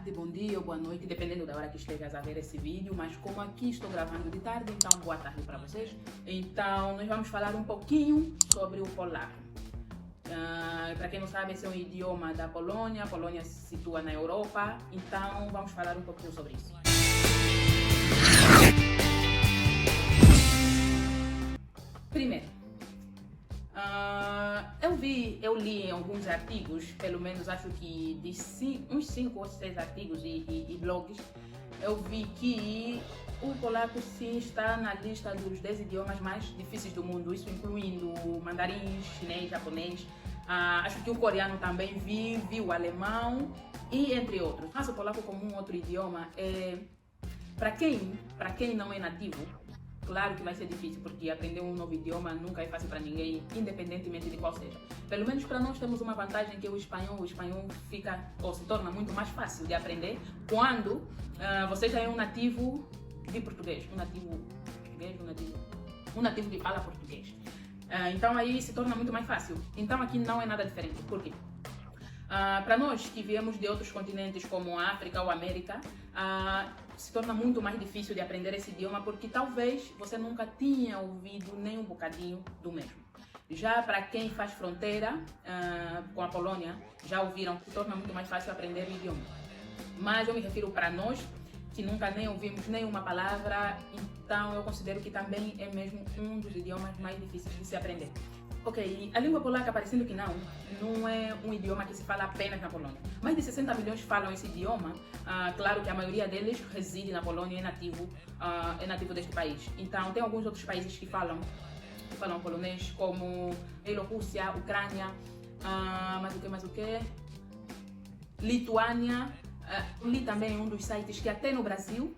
tarde, bom dia ou boa noite, dependendo da hora que estejas a ver esse vídeo, mas como aqui estou gravando de tarde, então boa tarde para vocês. Então nós vamos falar um pouquinho sobre o polaco. Para quem não sabe, esse é um idioma da Polônia. A Polônia se situa na Europa, então vamos falar um pouquinho sobre isso. Primeiro, eu li em alguns artigos, pelo menos acho que de uns 5 ou 6 artigos e blogs, eu vi que o polaco sim está na lista dos 10 idiomas mais difíceis do mundo, isso incluindo mandarim, chinês, japonês. Acho que o coreano também vi o alemão e entre outros. Mas o polaco como um outro idioma, para quem não é nativo, claro que vai ser difícil, porque aprender um novo idioma nunca é fácil para ninguém, independentemente de qual seja. Pelo menos para nós temos uma vantagem que o espanhol fica ou se torna muito mais fácil de aprender quando você já é um nativo de português, um nativo de fala português. Então aí se torna muito mais fácil. Então aqui não é nada diferente. Por quê? Para nós que viemos de outros continentes como a África ou a América, se torna muito mais difícil de aprender esse idioma porque talvez você nunca tinha ouvido nem um bocadinho do mesmo. Já para quem faz fronteira com a Polônia, já ouviram, se torna muito mais fácil aprender o idioma. Mas eu me refiro para nós, que nunca nem ouvimos nenhuma palavra, então eu considero que também é mesmo um dos idiomas mais difíceis de se aprender. Ok, a língua polaca, parecendo que não é um idioma que se fala apenas na Polônia. Mais de 60 milhões falam esse idioma. Claro que a maioria deles reside na Polônia e é nativo deste país. Então, tem alguns outros países que falam polonês, como Bielorrússia, Ucrânia, mais o que? Lituânia. Li também um dos sites que até no Brasil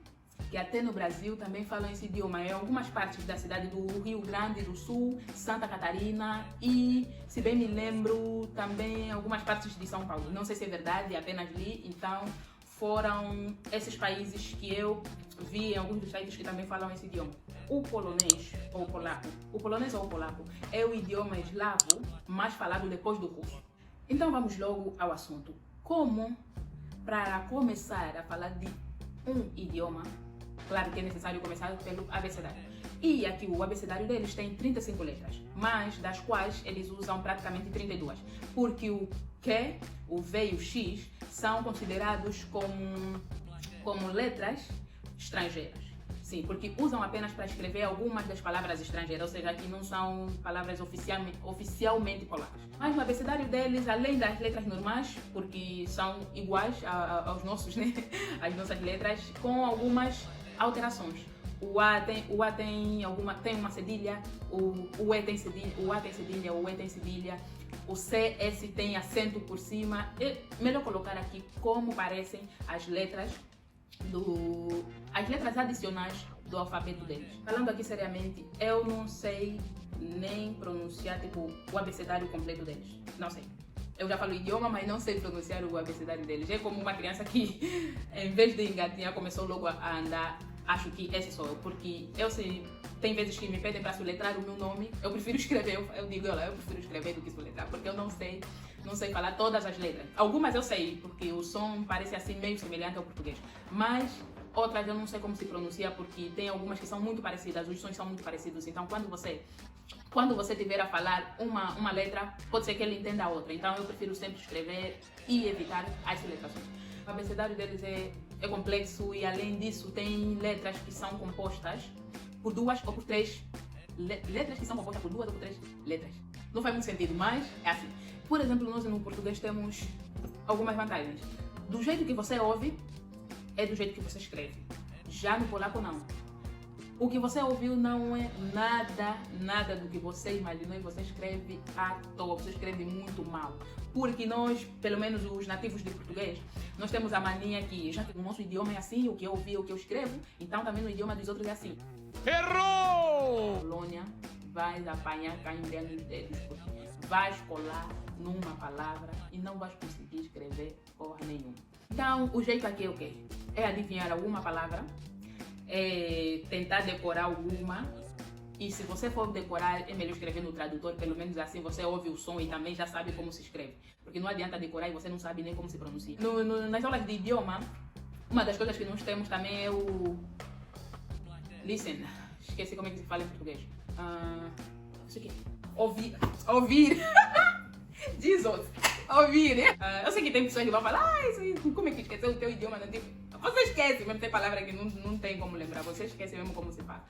também falam esse idioma. Em algumas partes da cidade do Rio Grande do Sul, Santa Catarina e, se bem me lembro, também algumas partes de São Paulo. Não sei se é verdade, apenas li. Então, foram esses países que eu vi em alguns dos sites que também falam esse idioma. O polonês ou o polaco é o idioma eslavo mais falado depois do russo. Então, vamos logo ao assunto. Como, para começar a falar de um idioma, claro que é necessário começar pelo abecedário. E aqui o abecedário deles tem 35 letras, mas das quais eles usam praticamente 32. Porque o Q, o V e o X são considerados como letras estrangeiras. Sim, porque usam apenas para escrever algumas das palavras estrangeiras, ou seja, que não são palavras oficialmente polacas. Mas no abecedário deles, além das letras normais, porque são iguais aos nossos, né? As nossas letras, com algumas alterações. O A tem uma cedilha, o E tem cedilha, o A tem cedilha, o E tem cedilha, o C, S tem acento por cima. É melhor colocar aqui como parecem as letras adicionais do alfabeto deles. Falando aqui seriamente, eu não sei nem pronunciar o abecedário completo deles. Não sei. Eu já falo idioma, mas não sei pronunciar o abecedário deles. É como uma criança que, em vez de engatinhar, começou logo a andar. Acho que esse sou eu, porque eu sei. Tem vezes que me pedem para soletrar o meu nome. Eu prefiro escrever. Eu digo, eu prefiro escrever do que soletrar, porque eu não sei falar todas as letras. Algumas eu sei, porque o som parece assim meio semelhante ao português. Mas outras eu não sei como se pronuncia, porque tem algumas que são muito parecidas, os sons são muito parecidos. Então, quando você tiver a falar uma letra, pode ser que ele entenda a outra. Então, eu prefiro sempre escrever e evitar as soletrações. O abecedário deles é complexo e, além disso, tem letras que são compostas por 2 ou por 3 letras que são compostas por 2 ou por 3 letras. Não faz muito sentido, mas é assim. Por exemplo, nós no português temos algumas vantagens. Do jeito que você ouve, é do jeito que você escreve. Já no polaco, não. O que você ouviu não é nada do que você imaginou e você escreve à toa, você escreve muito mal. Porque nós, pelo menos os nativos de português, nós temos a mania que, já que o nosso idioma é assim, o que eu ouvi, o que eu escrevo, então também no idioma dos outros é assim. Errou! Polônia, vais apanhar canhão de dedos, vais colar numa palavra e não vais conseguir escrever porra nenhuma. Então, o jeito aqui é o quê? É adivinhar alguma palavra, é tentar decorar alguma E se você for decorar, é melhor escrever no tradutor, pelo menos assim você ouve o som e também já sabe como se escreve. Porque não adianta decorar e você não sabe nem como se pronuncia. Nas aulas de idioma, uma das coisas que nós temos também é o... Listen. Esqueci como é que se fala em português. Isso aqui. Ouvir. Jesus. Ouvir. Eu sei que tem pessoas que vão falar, isso aí, como é que esqueceu o teu idioma nativo? Você esquece, mesmo tem palavra que não tem como lembrar. Você esquece mesmo como se fala.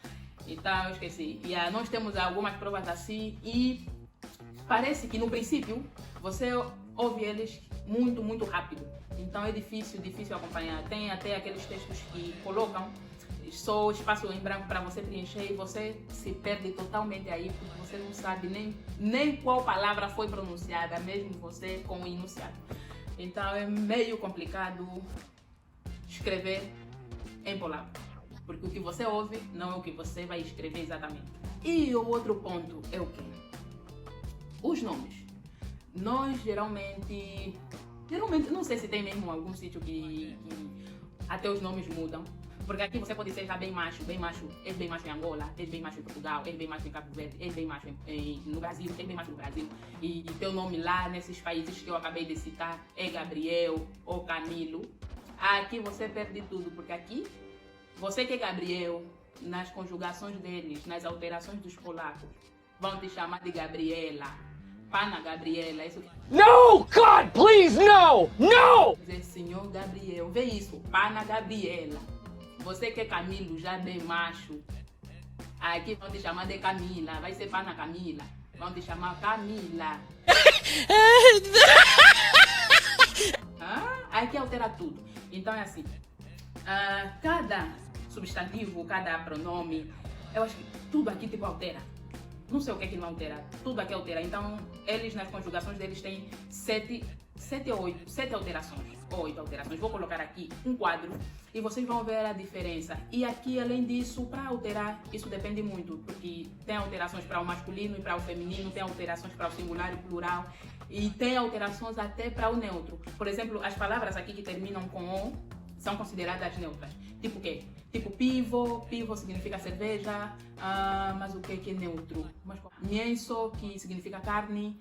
Então, eu esqueci. Nós temos algumas provas assim e parece que no princípio você ouve eles muito, muito rápido. Então é difícil acompanhar. Tem até aqueles textos que colocam só espaço em branco para você preencher e você se perde totalmente aí porque você não sabe nem qual palavra foi pronunciada, mesmo você com o enunciado. Então é meio complicado escrever em polaco, porque o que você ouve não é o que você vai escrever exatamente. E o outro ponto é o quê? Os nomes. Nós geralmente, não sei se tem mesmo algum sítio que até os nomes mudam. Porque aqui você pode ser já bem macho, és bem macho em Angola, és bem macho em Portugal, és bem macho em Cabo Verde, és bem macho no Brasil, és bem macho no Brasil. E teu nome lá nesses países que eu acabei de citar é Gabriel ou Camilo. Aqui você perde tudo, porque aqui você que é Gabriel, nas conjugações deles, nas alterações dos polacos, vão te chamar de Gabriela. Pana Gabriela, isso. No, God, please, no! No! Quer dizer, senhor Gabriel, vê isso, Pana Gabriela. Você que é Camilo, já bem macho, aqui vão te chamar de Camila, vai ser Pana Camila, vão te chamar Camila. Aqui altera tudo. Então é assim, cada substantivo, cada pronome, eu acho que tudo aqui tipo altera. Não sei o que é que não altera, tudo aqui altera. Então, eles nas conjugações deles têm 7 ou 8 alterações, ou 8 alterações. Vou colocar aqui um quadro e vocês vão ver a diferença. E aqui, além disso, para alterar, isso depende muito, porque tem alterações para o masculino e para o feminino, tem alterações para o singular e o plural, e tem alterações até para o neutro. Por exemplo, as palavras aqui que terminam com O são consideradas neutras. Tipo o quê? Tipo pivo significa cerveja, mas o que é neutro? Mienso, que significa carne,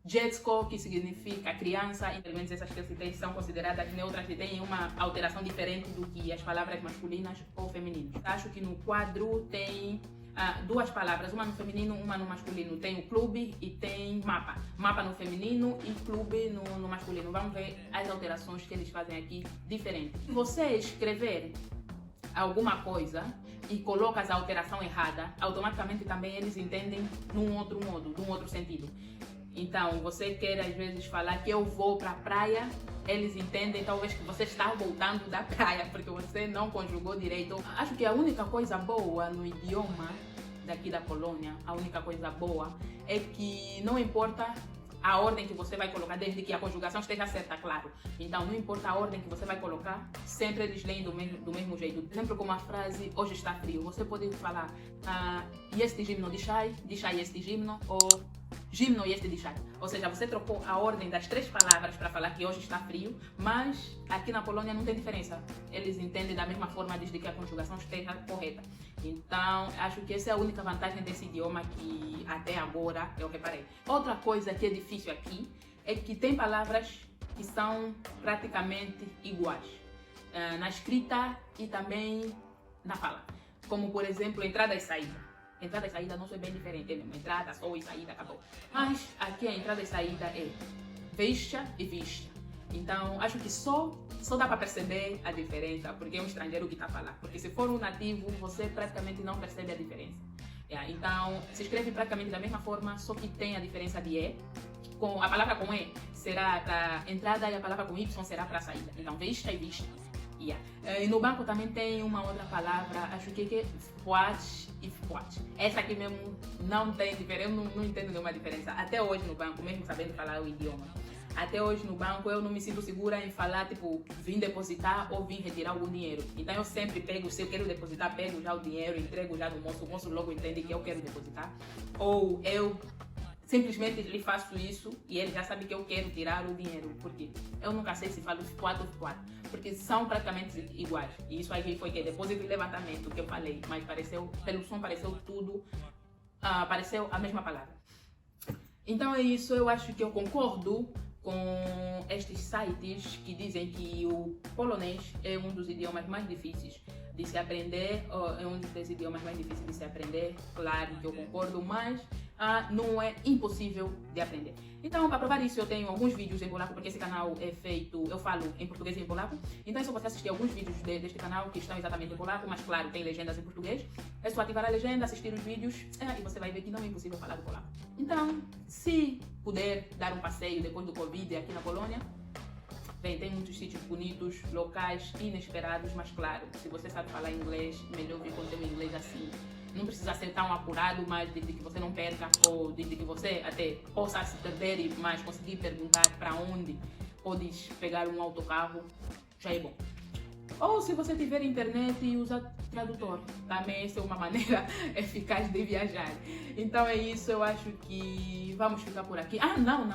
Jetsko, que significa criança, e pelo menos essas que eu citei são consideradas neutras e têm uma alteração diferente do que as palavras masculinas ou femininas. Acho que no quadro tem duas palavras, uma no feminino, uma no masculino. Tem o clube e tem mapa. Mapa no feminino e clube no masculino. Vamos ver as alterações que eles fazem aqui diferentes. Se você escrever alguma coisa e colocas a alteração errada, automaticamente também eles entendem num outro modo, num outro sentido. Então, você quer às vezes falar que eu vou para a praia, eles entendem talvez que você está voltando da praia, porque você não conjugou direito. Acho que a única coisa boa no idioma daqui da Polônia, a única coisa boa é que não importa a ordem que você vai colocar, desde que a conjugação esteja certa, claro. Então, não importa a ordem que você vai colocar, sempre eles leem do mesmo jeito. Por exemplo, como a frase, hoje está frio, você pode falar, este gimno dzisiaj este gimno, ou gimno este dzisiaj. Ou seja, você trocou a ordem das 3 palavras para falar que hoje está frio, mas aqui na Polônia não tem diferença. Eles entendem da mesma forma desde que a conjugação esteja correta. Então, acho que essa é a única vantagem desse idioma que até agora eu reparei. Outra coisa que é difícil aqui é que tem palavras que são praticamente iguais na escrita e também na fala. Como, por exemplo, entrada e saída. Entrada e saída não é bem diferente, é mesmo. Entrada, só e saída, acabou. Mas aqui a entrada e saída é vista e vista. Então, acho que só dá para perceber a diferença, porque é um estrangeiro que está a falar. Porque se for um nativo, você praticamente não percebe a diferença. Então, se escreve praticamente da mesma forma, só que tem a diferença de E. Com a palavra com E será para entrada e a palavra com Y será para saída. Então, vista e vista. E no banco também tem uma outra palavra, acho que é wpłać e wpłać. Essa aqui mesmo não tem diferença, eu não entendo nenhuma diferença. Até hoje no banco, mesmo sabendo falar o idioma, até hoje no banco eu não me sinto segura em falar, tipo, vim depositar ou vim retirar algum dinheiro. Então eu sempre pego, se eu quero depositar, pego já o dinheiro, entrego já no moço, o moço logo entende que eu quero depositar. Ou eu simplesmente lhe faço isso e ele já sabe que eu quero tirar o dinheiro. Porque eu nunca sei se falo 4 por 4, porque são praticamente iguais. E isso aí foi que depois eu vi levantamento que eu falei, mas pareceu, pelo som pareceu tudo, pareceu a mesma palavra. Então é isso, eu acho que eu concordo com estes sites que dizem que o polonês é um dos idiomas mais difíceis de se aprender, é um dos idiomas mais difíceis de se aprender. Claro que eu concordo, mas não é impossível de aprender. Então, para provar isso, eu tenho alguns vídeos em polaco, porque esse canal é feito, eu falo em português e em polaco. Então é só você assistir alguns vídeos deste canal que estão exatamente em polaco, mas claro, tem legendas em português. É só ativar a legenda, assistir os vídeos e você vai ver que não é impossível falar polaco. Então, se puder dar um passeio depois do Covid aqui na Polônia, bem, tem muitos sítios bonitos, locais inesperados, mas claro, se você sabe falar inglês, melhor vir com o teu inglês assim. Não precisa ser tão apurado, mas desde que você não perca, ou desde que você até possa se perder, mas conseguir perguntar para onde podes pegar um autocarro, já é bom. Ou se você tiver internet e usa tradutor, também essa é uma maneira eficaz de viajar. Então é isso, eu acho que vamos ficar por aqui. Não,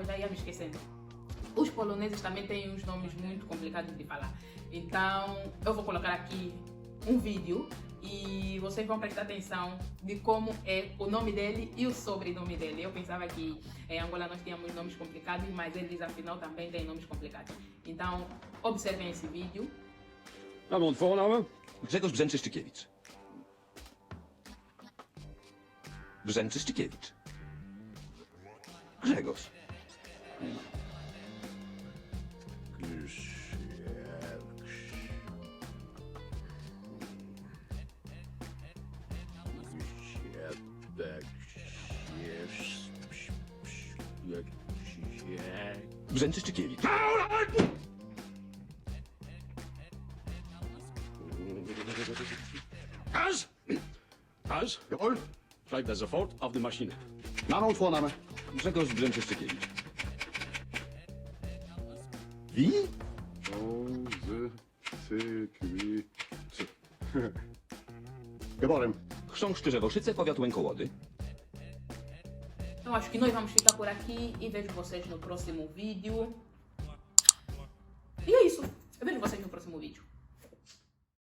já ia me esquecendo. Os poloneses também têm uns nomes muito complicados de falar. Então eu vou colocar aqui um vídeo e vocês vão prestar atenção de como é o nome dele e o sobrenome dele. Eu pensava que em Angola nós tínhamos nomes complicados, mas eles afinal também têm nomes complicados. Então, observem esse vídeo. Name und Vorname? Grzegorz Brzęczyszczykiewicz. Brzęczyszczykiewicz. Grzegorz. Brzęczyszczykiewicz. Kas? Kas? Jawohl. Schreibt er sofort auf die Maschine. Name und Vorname. Grzegorz Brzęczyszczykiewicz. Wie? Geboren. Chrząszcz Czyżewoszyce, powiat Łękołody. Então acho que nós vamos ficar por aqui e vejo vocês no próximo vídeo. E é isso, eu vejo vocês no próximo vídeo.